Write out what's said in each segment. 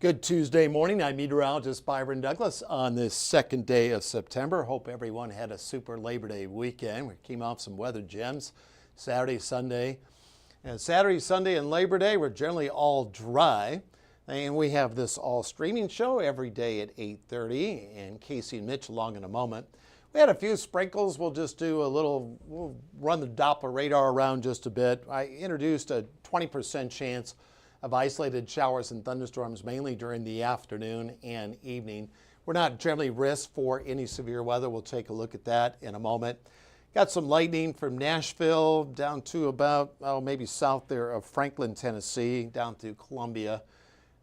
Good Tuesday morning. I'm meteorologist Byron Douglas on this second day of September. Hope everyone had a super Labor Day weekend. We came off some weather gems Saturday, Sunday. And Saturday, Sunday, and Labor Day were generally all dry. And we have this all streaming show every day at 8:30, and Casey and Mitch along in a moment. We had a few sprinkles. We'll run the Doppler radar around just a bit. I introduced a 20% chance of isolated showers and thunderstorms mainly during the afternoon and evening. We're not generally risked for any severe weather. We'll take a look at that in a moment. Got some lightning from Nashville down to about, maybe south there of Franklin, Tennessee, down to Columbia.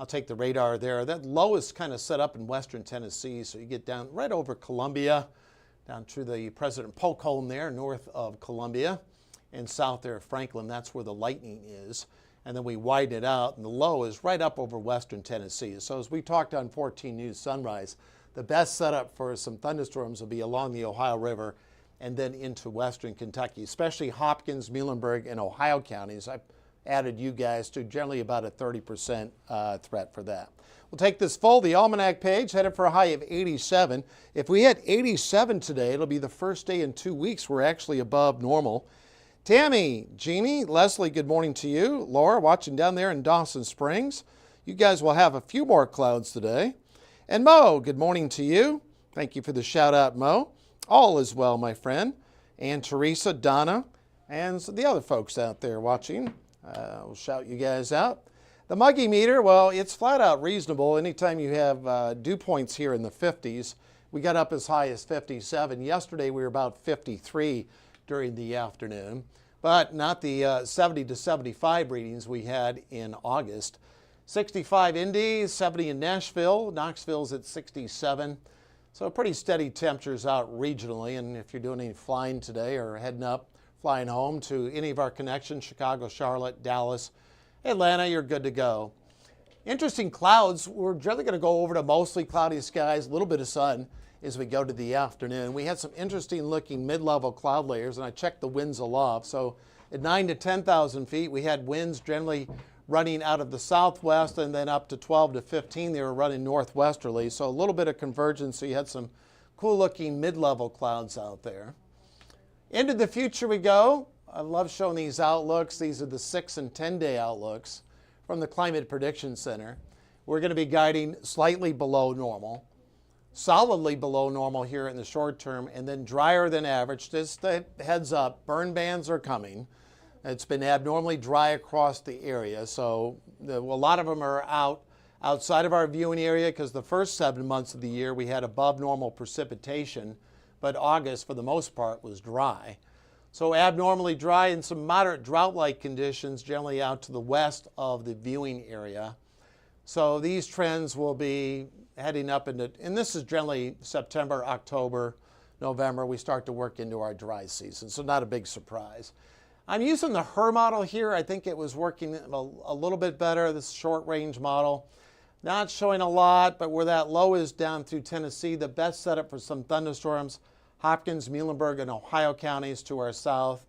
I'll take the radar there. That low is kind of set up in western Tennessee, so you get down right over Columbia, down to the President Polk home there, north of Columbia, and south there of Franklin. That's where the lightning is. And then we widen it out, and the low is right up over western Tennessee. So as we talked on 14 News Sunrise, the best setup for some thunderstorms will be along the Ohio River and then into western Kentucky, especially Hopkins, Muhlenberg, and Ohio counties. I've added you guys to generally about a 30% threat for that. We'll take this full, the almanac page, headed for a high of 87. If we hit 87 today, it'll be the first day in 2 weeks we're actually above normal. Tammy, Jeannie, Leslie, good morning to you. Laura, watching down there in Dawson Springs. You guys will have a few more clouds today. And Mo, good morning to you. Thank you for the shout out, Mo. All is well, my friend. And Teresa, Donna, and the other folks out there watching. We'll shout you guys out. The muggy meter, well, it's flat out reasonable. Anytime you have dew points here in the 50s, we got up as high as 57. Yesterday we were about 53 during the afternoon, but not the 70 to 75 readings we had in August. 65 Indy, 70 in Nashville, Knoxville's at 67. So pretty steady temperatures out regionally, and if you're doing any flying today or heading up, flying home to any of our connections, Chicago, Charlotte, Dallas, Atlanta, you're good to go. Interesting clouds, we're generally going to go over to mostly cloudy skies, a little bit of sun as we go to the afternoon. We had some interesting looking mid-level cloud layers, and I checked the winds aloft. So at 9,000 to 10,000 feet, we had winds generally running out of the southwest, and then up to 12 to 15, they were running northwesterly. So a little bit of convergence. So you had some cool looking mid-level clouds out there. Into the future we go. I love showing these outlooks. These are the 6 and 10 day outlooks from the Climate Prediction Center. We're going to be guiding slightly below normal, solidly below normal here in the short term, and then drier than average. Just a heads up, burn bans are coming. It's been abnormally dry across the area, so a lot of them are outside of our viewing area because the first 7 months of the year we had above normal precipitation, but August for the most part was dry. So abnormally dry and some moderate drought-like conditions generally out to the west of the viewing area. So these trends will be heading up into, and this is generally September, October, November, we start to work into our dry season, so not a big surprise. I'm using the HRRR model here. I think it was working a little bit better, this short range model. Not showing a lot, but where that low is down through Tennessee, the best setup for some thunderstorms, Hopkins, Muhlenberg, and Ohio counties to our south.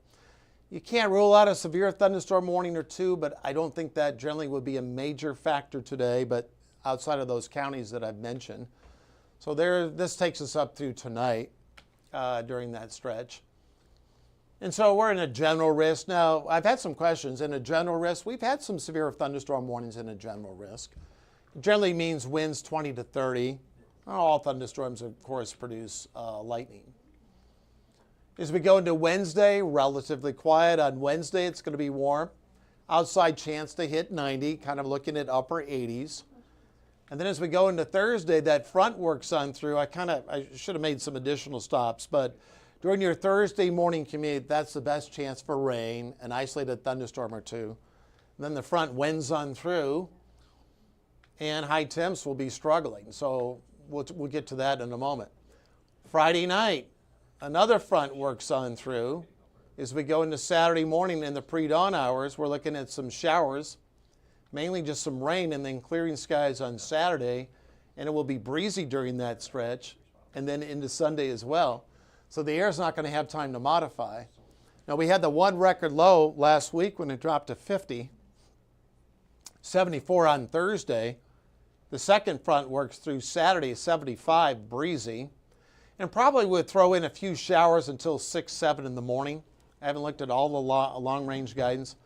You can't rule out a severe thunderstorm warning or two, but I don't think that generally would be a major factor today, but outside of those counties that I've mentioned. So this takes us up through tonight during that stretch. And so we're in a general risk. Now, I've had some questions. In a general risk, we've had some severe thunderstorm warnings in a general risk. It generally means winds 20 to 30. All thunderstorms, of course, produce lightning. As we go into Wednesday, relatively quiet. On Wednesday, it's going to be warm. Outside chance to hit 90, kind of looking at upper 80s. And then as we go into Thursday, that front works on through. I should have made some additional stops, but during your Thursday morning commute, that's the best chance for rain, an isolated thunderstorm or two. And then the front winds on through, and high temps will be struggling. So we'll get to that in a moment. Friday night, another front works on through. As we go into Saturday morning in the pre-dawn hours, we're looking at some showers, mainly just some rain, and then clearing skies on Saturday, and it will be breezy during that stretch, and then into Sunday as well. So the air's not going to have time to modify. Now we had the one record low last week when it dropped to 50, 74 on Thursday, The second front works through Saturday, 75, breezy. And probably would throw in a few showers until 6, 7 in the morning. I haven't looked at all the long-range guidance.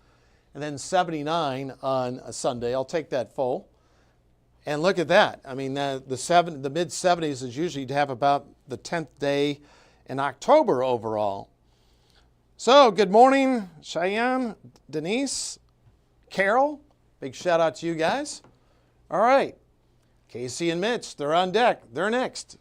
And then 79 on a Sunday. I'll take that full. And look at that. I mean, the mid-70s is usually to have about the 10th day in October overall. So, good morning, Cheyenne, Denise, Carol. Big shout out to you guys. All right. Casey and Mitch, they're on deck. They're next.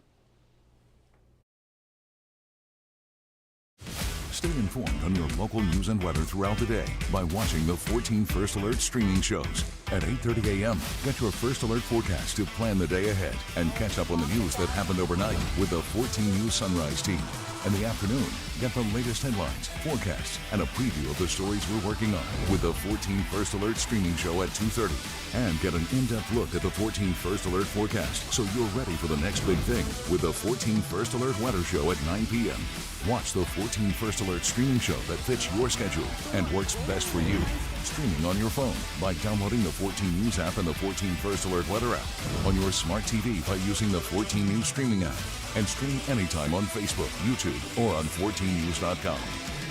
Stay informed on your local news and weather throughout the day by watching the 14 First Alert streaming shows. At 8:30 a.m., get your First Alert forecast to plan the day ahead and catch up on the news that happened overnight with the 14 News Sunrise team. In the afternoon, get the latest headlines, forecasts, and a preview of the stories we're working on with the 14 First Alert streaming show at 2:30. And get an in-depth look at the 14 First Alert forecast so you're ready for the next big thing with the 14 First Alert weather show at 9 p.m. Watch the 14 First Alert streaming show that fits your schedule and works best for you. Streaming on your phone by downloading the 14 News app and the 14 First Alert weather app. On your smart TV by using the 14 News streaming app. And stream anytime on Facebook, YouTube, or on 14news.com.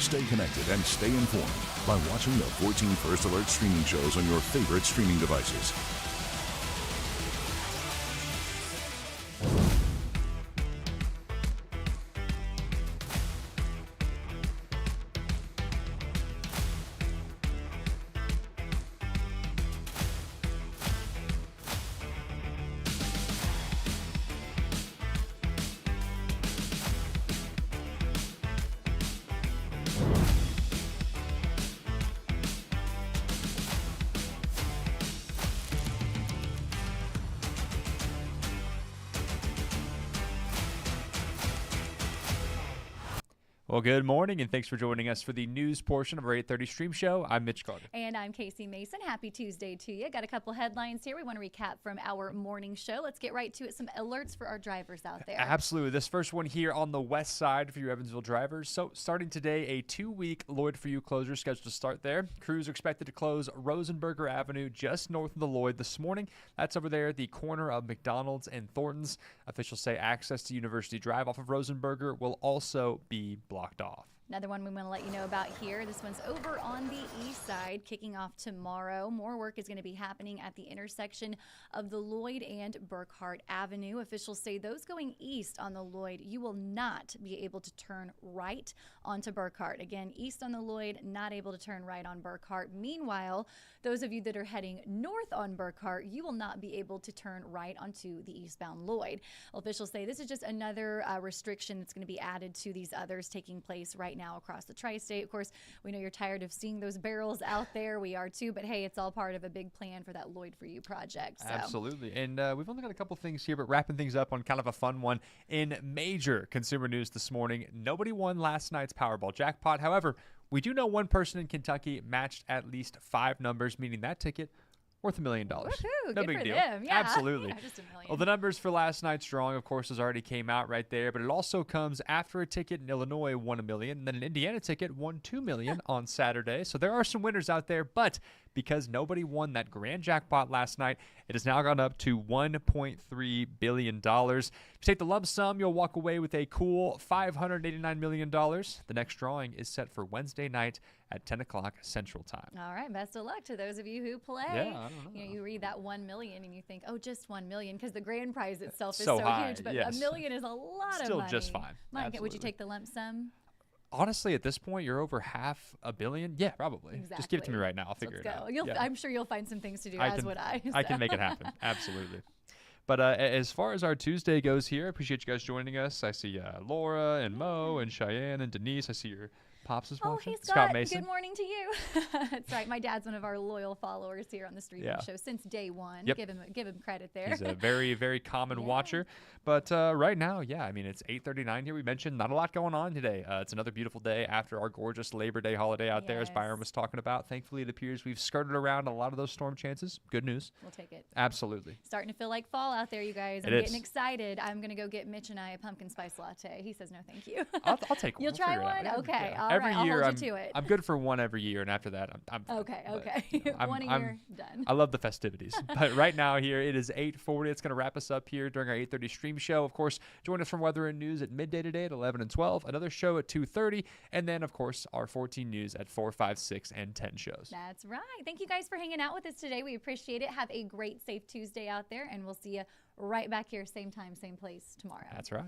Stay connected and stay informed by watching the 14 First Alert streaming shows on your favorite streaming devices. Well, good morning, and thanks for joining us for the news portion of our 8:30 stream show. I'm Mitch Carter. And I'm Casey Mason. Happy Tuesday to you. Got a couple headlines here we want to recap from our morning show. Let's get right to it. Some alerts for our drivers out there. Absolutely. This first one here on the west side for you Evansville drivers. So starting today, a 2-week Lloyd for You closure scheduled to start there. Crews are expected to close Rosenberger Avenue just north of the Lloyd this morning. That's over there at the corner of McDonald's and Thornton's. Officials say access to University Drive off of Rosenberger will also be blocked off. Another one we want to let you know about here. This one's over on the east side, kicking off tomorrow. More work is going to be happening at the intersection of the Lloyd and Burkhart Avenue. Officials say those going east on the Lloyd, you will not be able to turn right onto Burkhart. Again, east on the Lloyd, not able to turn right on Burkhart. Meanwhile, those of you that are heading north on Burkhart, you will not be able to turn right onto the eastbound Lloyd. Officials say this is just another restriction that's going to be added to these others taking place right now across the tri-state. Of course, we know you're tired of seeing those barrels out there. We are too, but hey, it's all part of a big plan for that Lloyd for You project. So. Absolutely. And we've only got a couple things here, but wrapping things up on kind of a fun one. In major consumer news this morning, nobody won last night's Powerball jackpot. However, we do know one person in Kentucky matched at least 5 numbers, meaning that ticket worth $1 million. Woohoo, no good big for deal. them. Yeah. Absolutely. Yeah, just $1 million. Well, the numbers for last night's drawing, of course, has already came out right there, but it also comes after a ticket in Illinois won $1 million, and then an Indiana ticket won $2 million on Saturday. So there are some winners out there, but because nobody won that grand jackpot last night, it has now gone up to $1.3 billion. If you take the lump sum, you'll walk away with a cool $589 million. The next drawing is set for Wednesday night at 10 o'clock Central Time. All right, best of luck to those of you who play. Yeah, I don't know. You read that 1 million and you think, oh, just 1 million, because the grand prize itself is So so high, huge. But yes. $1 million is a lot Still of money. just fine. Mike, would you Absolutely. take the lump sum? Honestly, at this point, you're over $500 million. Yeah, probably. Exactly. Just give it to me right now. I'll figure Let's it go. out. Yeah. I'm sure you'll find some things to do, I as can- would I. I so. can make it happen. Absolutely. But as far as our Tuesday goes here, I appreciate you guys joining us. I see Laura and Mo and Cheyenne and Denise. I see your pops is Oh, watching. hey, Scott. Mason. Good morning to you. That's right. My dad's one of our loyal followers here on the streaming Yeah. show since day one. Yep. Give him credit there. He's a very, very common Yeah. watcher. But right now, yeah, I mean, it's 8:39 here. We mentioned not a lot going on today. It's another beautiful day after our gorgeous Labor Day holiday out there, as Byron Yes. was talking about. Thankfully, it appears we've skirted around a lot of those storm chances. Good news. We'll take it. Absolutely. Starting to feel like fall out there, you guys. It I'm getting is. excited. I'm going to go get Mitch and I a pumpkin spice latte. He says no, thank you. I'll take one. You'll We'll try figure it out. one? Yeah, Okay. yeah. All every I'll year hold you to it. I'm good for one every year, and after that I'm fine. Okay, But, okay. I'm- One a I'm- year, done. I love the festivities. But right now here it is 8:40. It's going to wrap us up here during our 8:30 stream show. Of course, join us from Weather and News at midday today at 11 and 12. Another show at 2:30, and then of course our 14 News at 4, 5, 6, and 10 shows. That's right. Thank you guys for hanging out with us today. We appreciate it. Have a great, safe Tuesday out there, and we'll see you right back here, same time, same place tomorrow. That's right.